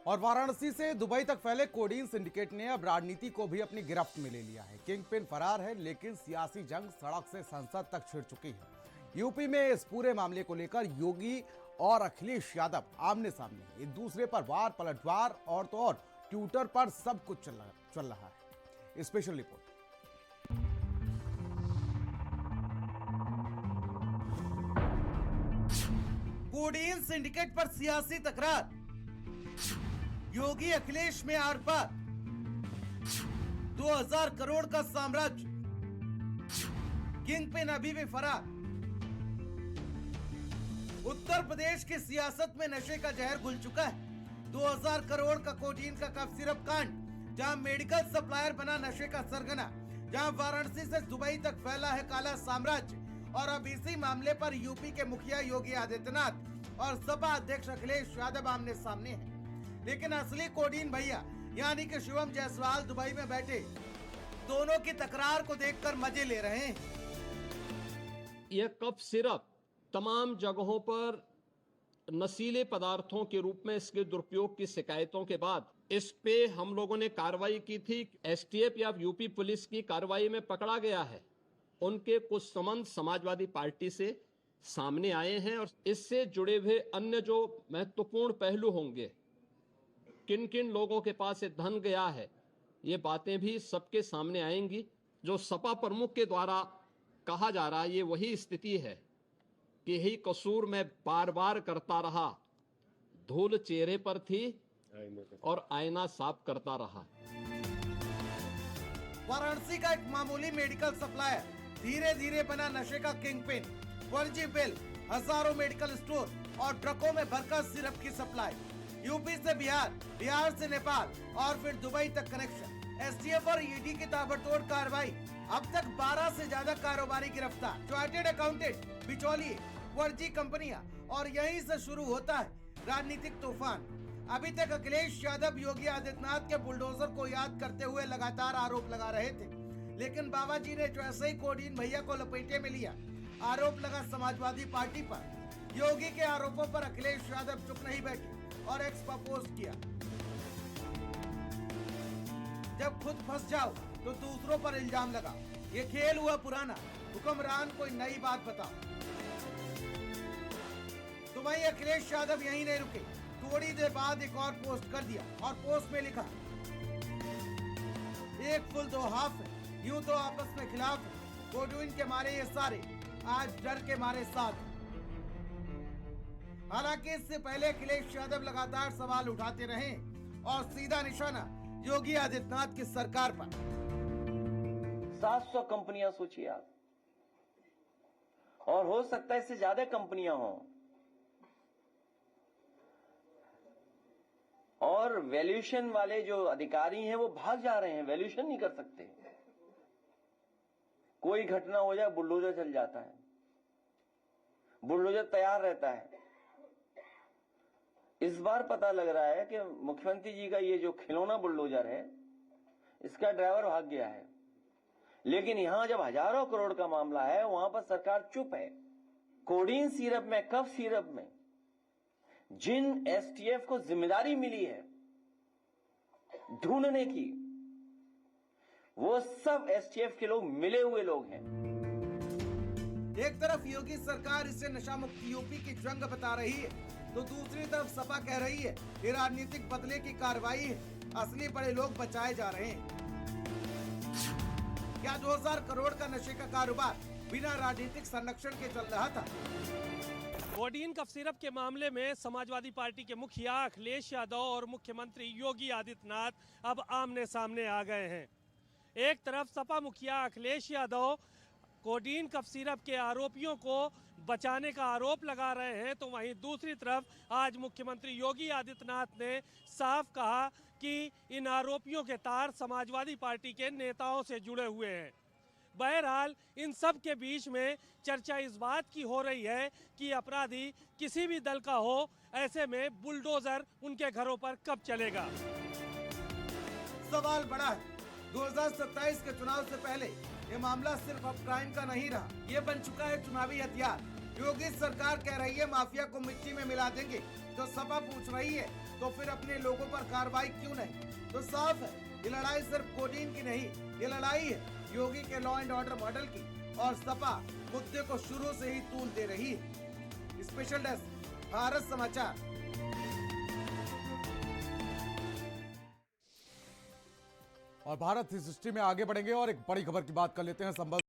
और वाराणसी से दुबई तक फैले कोडीन सिंडिकेट ने अब राजनीति को भी अपनी गिरफ्त में ले लिया है। किंगपिन फरार है, लेकिन सियासी जंग सड़क से संसद तक छिड़ चुकी है। यूपी में इस पूरे मामले को लेकर योगी और अखिलेश यादव आमने सामने, एक दूसरे पर वार पलटवार और तो और ट्विटर पर सब कुछ चल रहा है। Special report. कोडीन सिंडिकेट पर सियासी तकरार, योगी अखिलेश में आर पार, 2000 करोड़ का साम्राज्य, किंगपिन अभी भी फरार। उत्तर प्रदेश की सियासत में नशे का जहर घुल चुका है। 2000 करोड़ का कोडीन का कफ सिरप कांड, जहां मेडिकल सप्लायर बना नशे का सरगना, जहां वाराणसी से दुबई तक फैला है काला साम्राज्य। और अब इसी मामले पर यूपी के मुखिया योगी आदित्यनाथ और सपा अध्यक्ष अखिलेश यादव आमने सामने हैं। लेकिन असली कोडीन भैया यानी कि शिवम जायसवाल दुबई में बैठे दोनों की तकरार को देखकर मजे ले रहे हैं। यह कफ सिरप तमाम जगहों पर नशीले पदार्थों के रूप में इसके दुरुपयोग की शिकायतों के बाद इस पे हम लोगों ने कार्रवाई की थी। एसटीएफ या यूपी पुलिस की कार्रवाई में पकड़ा गया है। उनके कुछ संबंध समाजवादी पार्टी से सामने आए हैं और इससे जुड़े हुए अन्य जो महत्वपूर्ण पहलू होंगे, किन किन लोगों के पास ये धन गया है, ये बातें भी सबके सामने आएंगी। जो सपा प्रमुख के द्वारा कहा जा रहा है, ये वही स्थिति है कि यही कसूर मैं बार बार करता रहा, धूल चेहरे पर थी और आईना साफ करता रहा। वाराणसी का एक मामूली मेडिकल सप्लायर धीरे धीरे बना नशे का किंगपिन। फर्जी बिल, हजारों मेडिकल स्टोर और ट्रकों में भरकर सिरप की सप्लाई। यूपी से बिहार, बिहार से नेपाल और फिर दुबई तक कनेक्शन। एसटीएफ और ईडी की ताबड़तोड़ कार्रवाई। अब तक 12 से ज्यादा कारोबारी गिरफ्तार, चार्टेड अकाउंटेंट, बिचौलिए, फर्जी कंपनियां। और यहीं से शुरू होता है राजनीतिक तूफान। अभी तक अखिलेश यादव योगी आदित्यनाथ के बुलडोजर को याद करते हुए लगातार आरोप लगा रहे थे, लेकिन बाबा जी ने जैसे ही कोडीन भैया को लपेटे में लिया, आरोप लगा समाजवादी पार्टी पर। योगी के आरोपों पर अखिलेश यादव चुप नहीं बैठे और एक्स पर पोस्ट किया, जब खुद फंस जाओ तो दूसरों पर इल्जाम लगा। ये खेल हुआ पुराना, हुक्मरान कोई नई बात बताओ। तो वही अखिलेश यादव यहीं नहीं रुके, थोड़ी देर बाद एक और पोस्ट कर दिया और पोस्ट में लिखा, एक फुल दो हाफ है, यूं तो आपस में खिलाफ है, कोडीन के मारे ये सारे आज डर के मारे साथ। हालांकि इससे पहले अखिलेश यादव लगातार सवाल उठाते रहे और सीधा निशाना योगी आदित्यनाथ की सरकार पर। 700 कंपनियां सोचिए आप, और हो सकता है इससे ज्यादा कंपनियां हों। और वैल्यूएशन वाले जो अधिकारी हैं वो भाग जा रहे हैं, वैल्यूएशन नहीं कर सकते। कोई घटना हो जाए बुलडोजर चल जाता है, बुलडोजर तैयार रहता है। इस बार पता लग रहा है कि मुख्यमंत्री जी का ये जो खिलौना बुलडोजर है, इसका ड्राइवर भाग गया है। लेकिन यहां जब हजारों करोड़ का मामला है, वहां पर सरकार चुप है। कोडीन सिरप में, कफ सिरप में जिन एसटीएफ को जिम्मेदारी मिली है ढूंढने की, वो सब एसटीएफ के लोग मिले हुए लोग हैं। एक तरफ योगी सरकार इसे नशा मुक्त यूपी की जंग बता रही है, तो दूसरी तरफ सपा कह रही है ये राजनीतिक बदले की कार्रवाई है, असली बड़े लोग बचाए जा रहे हैं। क्या 2000 करोड़ का नशे का कारोबार बिना राजनीतिक संरक्षण के चल रहा था? कोडीन कफ सिरप के मामले में समाजवादी पार्टी के मुखिया अखिलेश यादव और मुख्यमंत्री योगी आदित्यनाथ अब आमने सामने आ गए हैं। एक तरफ सपा मुखिया Akhilesh Yadav codeine cough syrup के आरोपियों को बचाने का आरोप लगा रहे हैं, तो वहीं दूसरी तरफ आज मुख्यमंत्री योगी आदित्यनाथ ने साफ कहा कि इन आरोपियों के तार समाजवादी पार्टी के नेताओं से जुड़े हुए हैं। बहरहाल इन सब के बीच में चर्चा इस बात की हो रही है कि अपराधी किसी भी दल का हो, ऐसे में बुलडोजर उनके घरों पर कब चलेगा। सवाल बड़ा है। 2027 के चुनाव से पहले ये मामला सिर्फ अब क्राइम का नहीं रहा, ये बन चुका है चुनावी हथियार। योगी सरकार कह रही है माफिया को मिट्टी में मिला देंगे, तो सपा पूछ रही है तो फिर अपने लोगों पर कार्रवाई क्यों नहीं? तो साफ है ये लड़ाई सिर्फ कोडीन की नहीं, ये लड़ाई है योगी के लॉ एंड ऑर्डर मॉडल की, और सपा मुद्दे को शुरू से ही तूल दे रही है। स्पेशल डेस्क, भारत समाचार। और भारत इस हिस्ट्री में आगे बढ़ेंगे और एक बड़ी खबर की बात कर लेते हैं। संबल